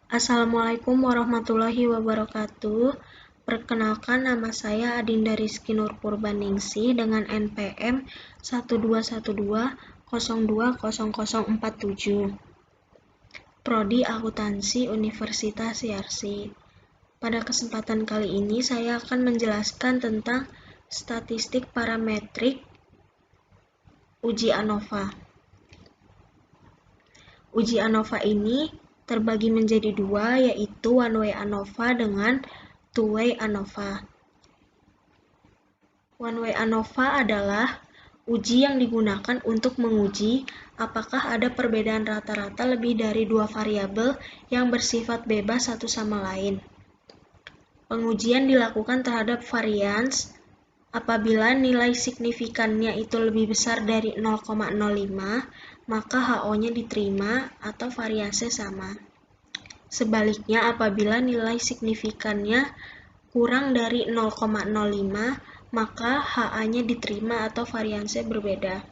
Assalamualaikum warahmatullahi wabarakatuh. Perkenalkan, nama saya Adinda Rizky Nur Purbaningsih dengan NPM 1212020047. Prodi Akuntansi Universitas Yarsi. Pada kesempatan kali ini saya akan menjelaskan tentang statistik parametrik uji ANOVA. Uji ANOVA ini terbagi menjadi dua, yaitu one-way ANOVA dengan two-way ANOVA. One-way ANOVA adalah uji yang digunakan untuk menguji apakah ada perbedaan rata-rata lebih dari dua variabel yang bersifat bebas satu sama lain. Pengujian dilakukan terhadap varians apabila nilai signifikannya itu lebih besar dari 0,05, maka HO-nya diterima atau variansi sama. Sebaliknya, apabila nilai signifikannya kurang dari 0,05, maka HA-nya diterima atau variansi berbeda.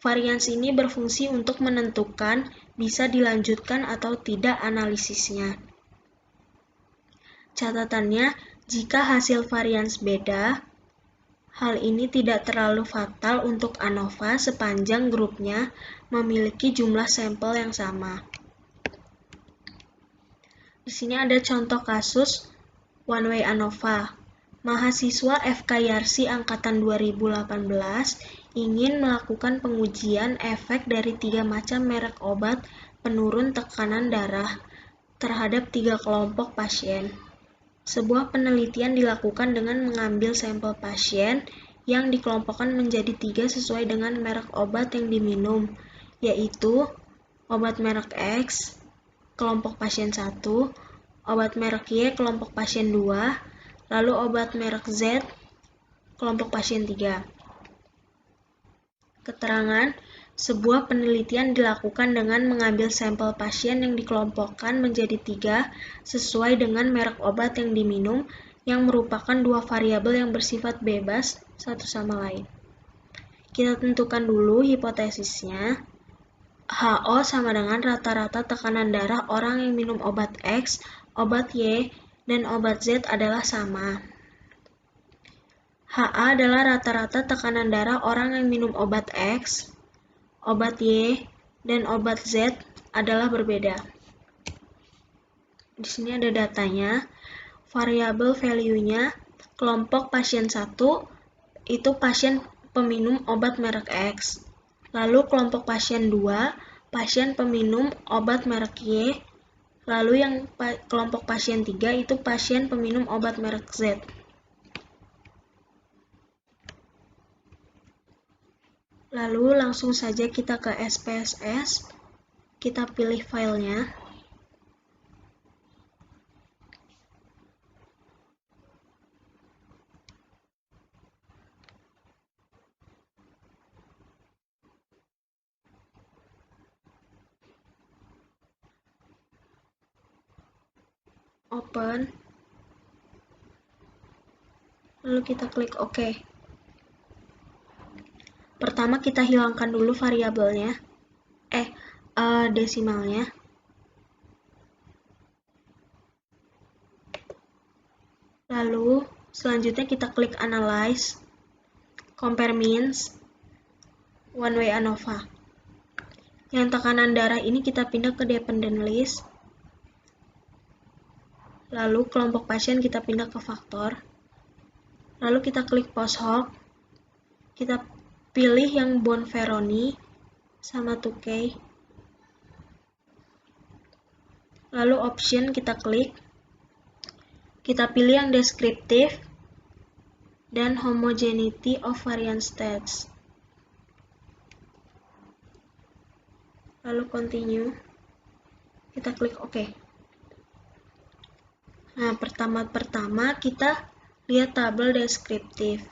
Varians ini berfungsi untuk menentukan bisa dilanjutkan atau tidak analisisnya. Catatannya, jika hasil varians beda, hal ini tidak terlalu fatal untuk ANOVA sepanjang grupnya memiliki jumlah sampel yang sama. Di sini ada contoh kasus one-way ANOVA. Mahasiswa FK Yarsi angkatan 2018 ingin melakukan pengujian efek dari 3 macam merek obat penurun tekanan darah terhadap 3 kelompok pasien. Sebuah penelitian dilakukan dengan mengambil sampel pasien yang dikelompokkan menjadi 3 sesuai dengan merek obat yang diminum, yaitu obat merek X, kelompok pasien 1, obat merek Y, kelompok pasien 2, lalu obat merek Z, kelompok pasien 3. Keterangan, sebuah penelitian dilakukan dengan mengambil sampel pasien yang dikelompokkan menjadi 3 sesuai dengan merek obat yang diminum yang merupakan 2 variabel yang bersifat bebas satu sama lain. Kita tentukan dulu hipotesisnya. HO sama dengan rata-rata tekanan darah orang yang minum obat X, obat Y, dan obat Z adalah sama. HA adalah rata-rata tekanan darah orang yang minum obat X, obat Y, dan obat Z adalah berbeda. Di sini ada datanya. Variabel value-nya, kelompok pasien 1 itu pasien peminum obat merek X. Lalu kelompok pasien 2, pasien peminum obat merek Y. Lalu yang kelompok pasien 3 itu pasien peminum obat merek Z. Lalu langsung saja kita ke SPSS. Kita pilih filenya. Open. Lalu kita klik OK. Pertama kita hilangkan dulu variabelnya. Desimalnya. Lalu selanjutnya kita klik Analyze, Compare Means, One-way ANOVA. Yang tekanan darah ini kita pindah ke Dependent List. Lalu kelompok pasien kita pindah ke faktor. Lalu kita klik Post Hoc. Kita pilih yang Bonferroni sama 2K. Lalu Option kita klik. Kita pilih yang Descriptive dan Homogeneity of Variance Stats. Lalu Continue. Kita klik OK. Nah, pertama kita lihat tabel deskriptif.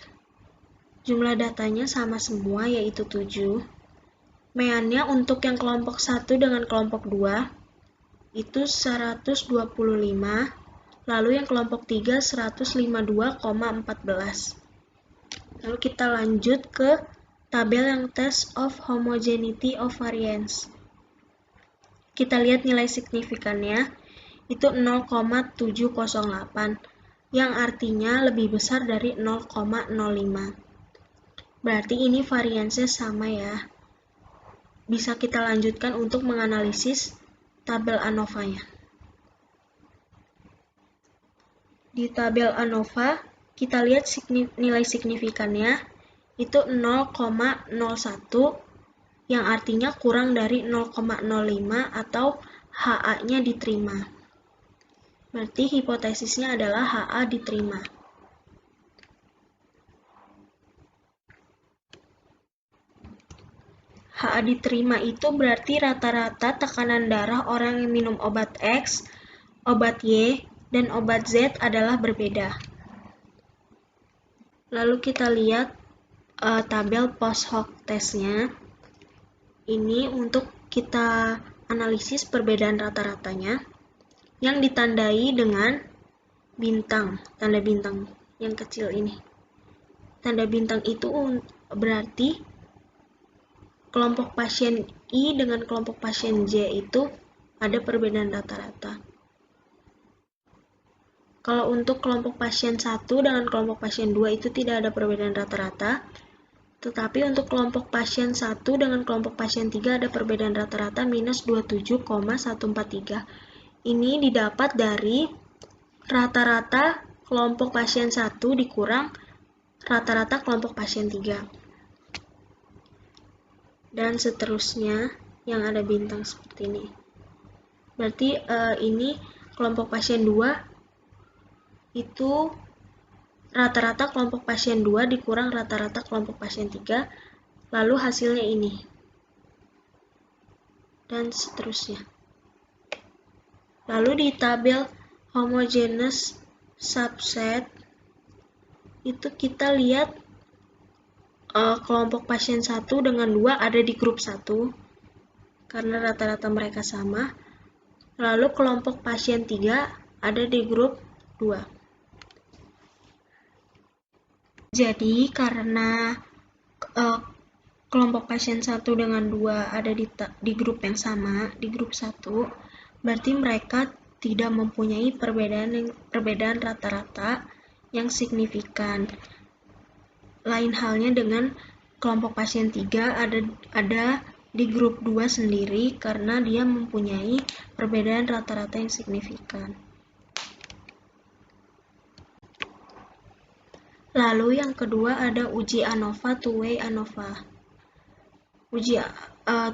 Jumlah datanya sama semua, yaitu 7. Meannya untuk yang kelompok 1 dengan kelompok 2 itu 125, lalu yang kelompok 3 152,14. Lalu kita lanjut ke tabel yang Test of Homogeneity of Variance. Kita lihat nilai signifikannya. itu 0,708, yang artinya lebih besar dari 0,05. Berarti ini variansnya sama ya. Bisa kita lanjutkan untuk menganalisis tabel ANOVA-nya. Di tabel ANOVA, kita lihat nilai signifikannya itu 0,01, yang artinya kurang dari 0,05 atau HA-nya diterima. Berarti hipotesisnya adalah HA diterima. HA diterima itu berarti rata-rata tekanan darah orang yang minum obat X, obat Y, dan obat Z adalah berbeda. Lalu kita lihat tabel post hoc testnya. Ini untuk kita analisis perbedaan rata-ratanya yang ditandai dengan bintang, tanda bintang yang kecil ini. Tanda bintang itu berarti kelompok pasien I dengan kelompok pasien J itu ada perbedaan rata-rata. Kalau untuk kelompok pasien 1 dengan kelompok pasien 2 itu tidak ada perbedaan rata-rata, tetapi untuk kelompok pasien 1 dengan kelompok pasien 3 ada perbedaan rata-rata minus 27,143. Ini didapat dari rata-rata kelompok pasien 1 dikurang rata-rata kelompok pasien 3. Dan seterusnya yang ada bintang seperti ini. Berarti ini kelompok pasien 2 itu rata-rata kelompok pasien 2 dikurang rata-rata kelompok pasien 3, lalu hasilnya ini. Dan seterusnya. Lalu di tabel homogeneous subset itu kita lihat kelompok pasien 1 dengan 2 ada di grup 1 karena rata-rata mereka sama. Lalu kelompok pasien 3 ada di grup 2. Jadi karena kelompok pasien 1 dengan 2 ada di grup yang sama, di grup 1, berarti mereka tidak mempunyai perbedaan rata-rata yang signifikan. Lain halnya dengan kelompok pasien 3 ada di grup 2 sendiri karena dia mempunyai perbedaan rata-rata yang signifikan. Lalu yang kedua ada uji ANOVA, two-way ANOVA. Uji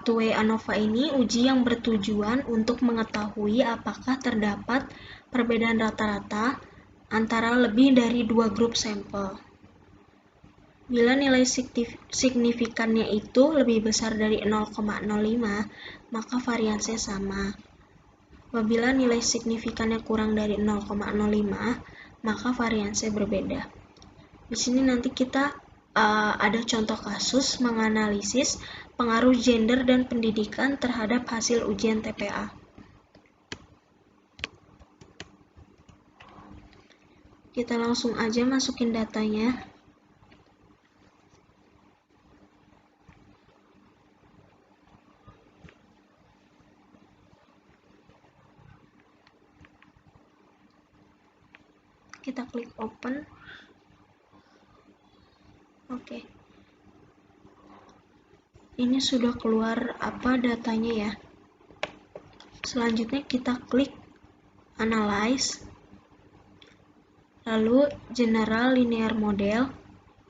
two-way ANOVA ini uji yang bertujuan untuk mengetahui apakah terdapat perbedaan rata-rata antara lebih dari 2 grup sampel. Bila nilai signifikannya itu lebih besar dari 0,05, maka variansnya sama. Apabila nilai signifikannya kurang dari 0,05, maka variansnya berbeda. Di sini nanti kita ada contoh kasus menganalisis pengaruh gender dan pendidikan terhadap hasil ujian TPA. Kita langsung aja masukin datanya. Kita klik open. Oke. Ini sudah keluar datanya ya. Selanjutnya kita klik analyze. Lalu general linear model.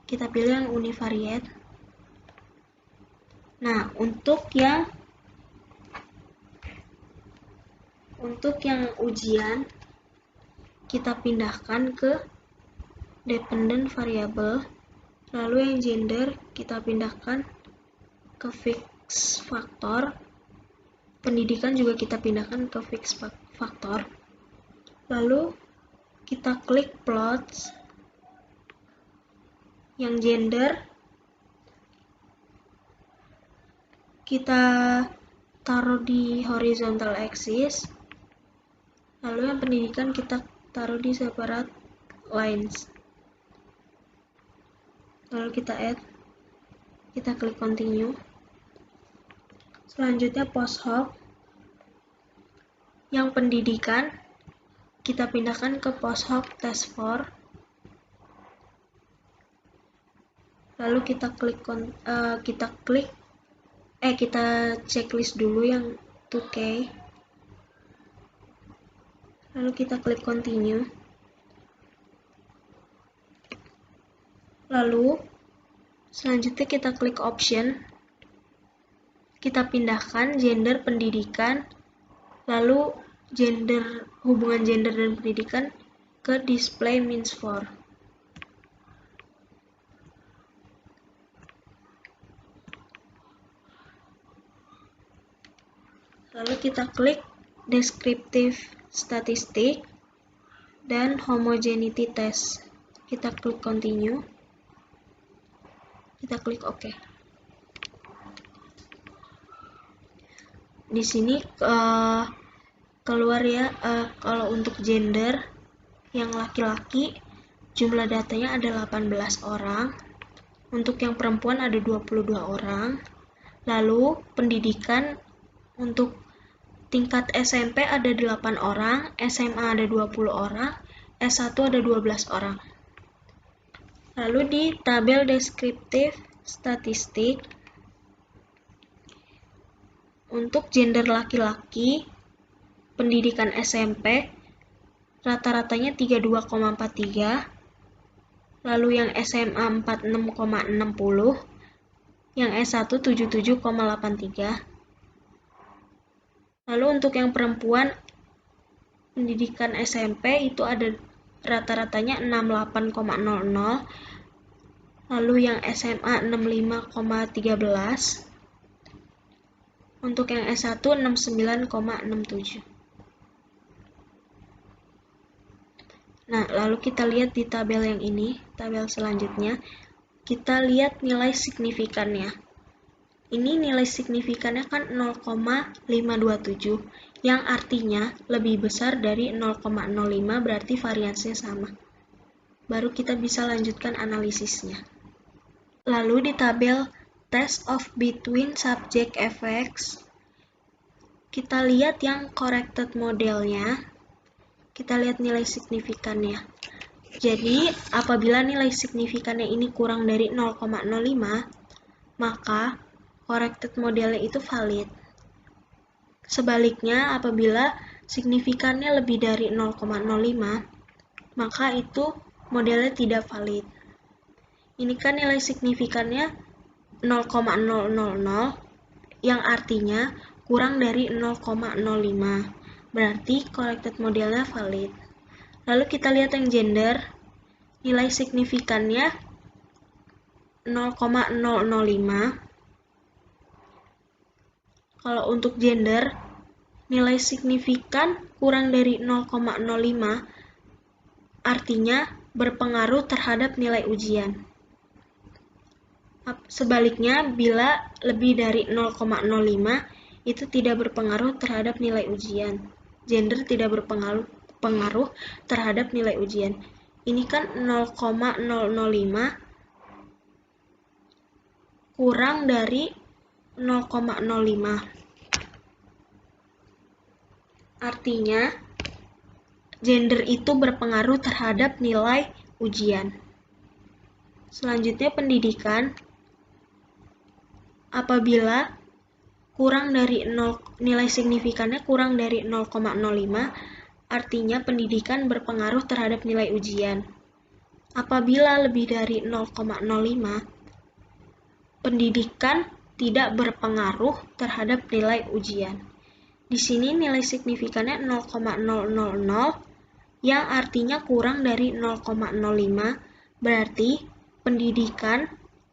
Kita pilih yang univariate. Nah, untuk yang ujian kita pindahkan ke dependent variable. Lalu yang gender kita pindahkan ke fixed factor. Pendidikan juga kita pindahkan ke fixed factor. Lalu kita klik plots. Yang gender kita taruh di horizontal axis. Lalu yang pendidikan kita taruh di separate lines. Lalu kita add. Kita klik continue. Selanjutnya post hoc. Yang pendidikan kita pindahkan ke post-hoc test for. Lalu kita checklist dulu yang 2K. Lalu kita klik continue. Lalu selanjutnya kita klik option. Kita pindahkan gender pendidikan, lalu hubungan gender dan pendidikan ke display means for. Lalu kita klik descriptive statistic dan homogeneity test. Kita klik continue. Kita klik OK. Di sini keluar ya, kalau untuk gender yang laki-laki jumlah datanya ada 18 orang. Untuk yang perempuan ada 22 orang. Lalu pendidikan untuk tingkat SMP ada 8 orang, SMA ada 20 orang, S1 ada 12 orang. Lalu di tabel deskriptif statistik, untuk gender laki-laki, pendidikan SMP, rata-ratanya 32,43, lalu yang SMA 46,60, yang S1 77,83. Lalu untuk yang perempuan, pendidikan SMP itu ada rata-ratanya 68,00, lalu yang SMA 65,13, untuk yang S1 69,67. Nah, lalu kita lihat di tabel yang ini, tabel selanjutnya, kita lihat nilai signifikannya. Ini nilai signifikannya kan 0,527, yang artinya lebih besar dari 0,05, berarti variansinya sama. Baru kita bisa lanjutkan analisisnya. Lalu di tabel test of between subject effects, kita lihat yang corrected modelnya, kita lihat nilai signifikannya. Jadi, apabila nilai signifikannya ini kurang dari 0,05, maka corrected modelnya itu valid. Sebaliknya, apabila signifikannya lebih dari 0,05, maka itu modelnya tidak valid. Ini kan nilai signifikannya 0,000, yang artinya kurang dari 0,05. Berarti corrected modelnya valid. Lalu kita lihat yang gender, nilai signifikannya 0,005. Kalau untuk gender, nilai signifikan kurang dari 0,05, artinya berpengaruh terhadap nilai ujian. Sebaliknya, bila lebih dari 0,05, itu tidak berpengaruh terhadap nilai ujian. Gender tidak berpengaruh terhadap nilai ujian. Ini kan 0,005 kurang dari 0,05. Artinya, gender itu berpengaruh terhadap nilai ujian. Selanjutnya pendidikan. Apabila nilai signifikannya kurang dari 0,05, artinya pendidikan berpengaruh terhadap nilai ujian. Apabila lebih dari 0,05, pendidikan tidak berpengaruh terhadap nilai ujian. Di sini nilai signifikannya 0,000, yang artinya kurang dari 0,05, berarti pendidikan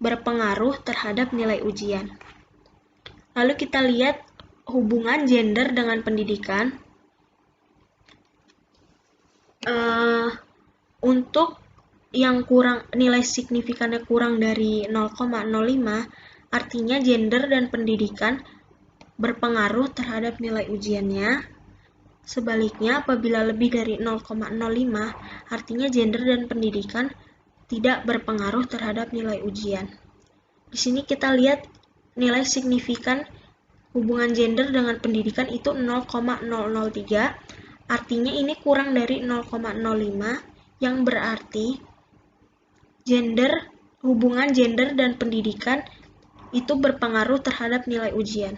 berpengaruh terhadap nilai ujian. Lalu kita lihat hubungan gender dengan pendidikan. Untuk yang nilai signifikannya kurang dari 0,05, artinya gender dan pendidikan berpengaruh terhadap nilai ujiannya. Sebaliknya, apabila lebih dari 0,05, artinya gender dan pendidikan tidak berpengaruh terhadap nilai ujian. Di sini kita lihat nilai signifikan hubungan gender dengan pendidikan itu 0,003, Artinya ini kurang dari 0,05, yang berarti hubungan gender dan pendidikan itu berpengaruh terhadap nilai ujian.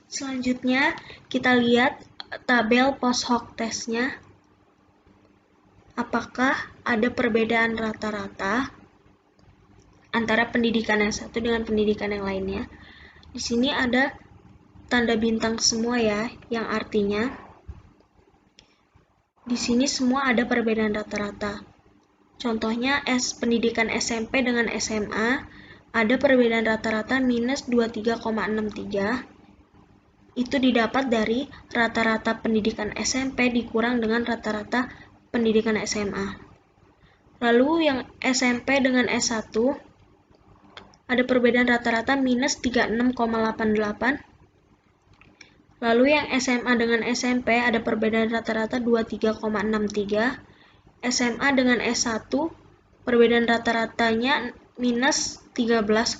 Selanjutnya, kita lihat tabel post hoc testnya. Apakah ada perbedaan rata-rata antara pendidikan yang satu dengan pendidikan yang lainnya? Di sini ada tanda bintang semua ya, yang artinya di sini semua ada perbedaan rata-rata. Contohnya pendidikan SMP dengan SMA ada perbedaan rata-rata minus 23,63. Itu didapat dari rata-rata pendidikan SMP dikurang dengan rata-rata pendidikan SMA. Lalu yang SMP dengan S1 ada perbedaan rata-rata minus 36,88. Lalu yang SMA dengan SMP ada perbedaan rata-rata 23,63. SMA dengan S1 perbedaan rata-ratanya minus 13,25.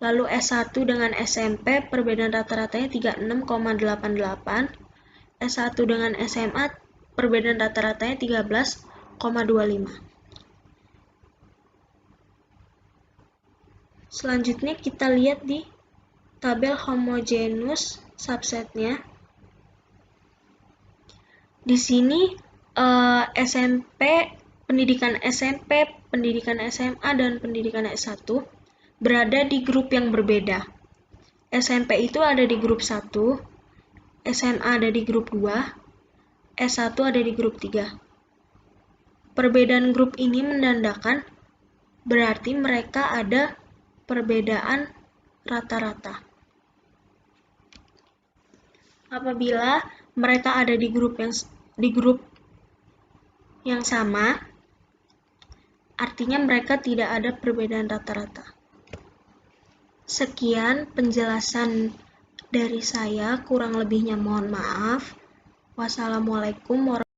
Lalu S1 dengan SMP perbedaan rata-ratanya 36,88. S1 dengan SMA perbedaan rata-ratanya 13,25. Selanjutnya kita lihat di tabel homogeneous subsetnya. Di sini pendidikan SMP, pendidikan SMA, dan pendidikan S1 berada di grup yang berbeda. SMP itu ada di grup 1, SMA ada di grup 2, S1 ada di grup 3. Perbedaan grup ini menandakan berarti mereka ada perbedaan rata-rata. Apabila mereka ada di grup yang sama, artinya mereka tidak ada perbedaan rata-rata. Sekian penjelasan dari saya, kurang lebihnya mohon maaf. Wassalamualaikum warahmatullahi wabarakatuh.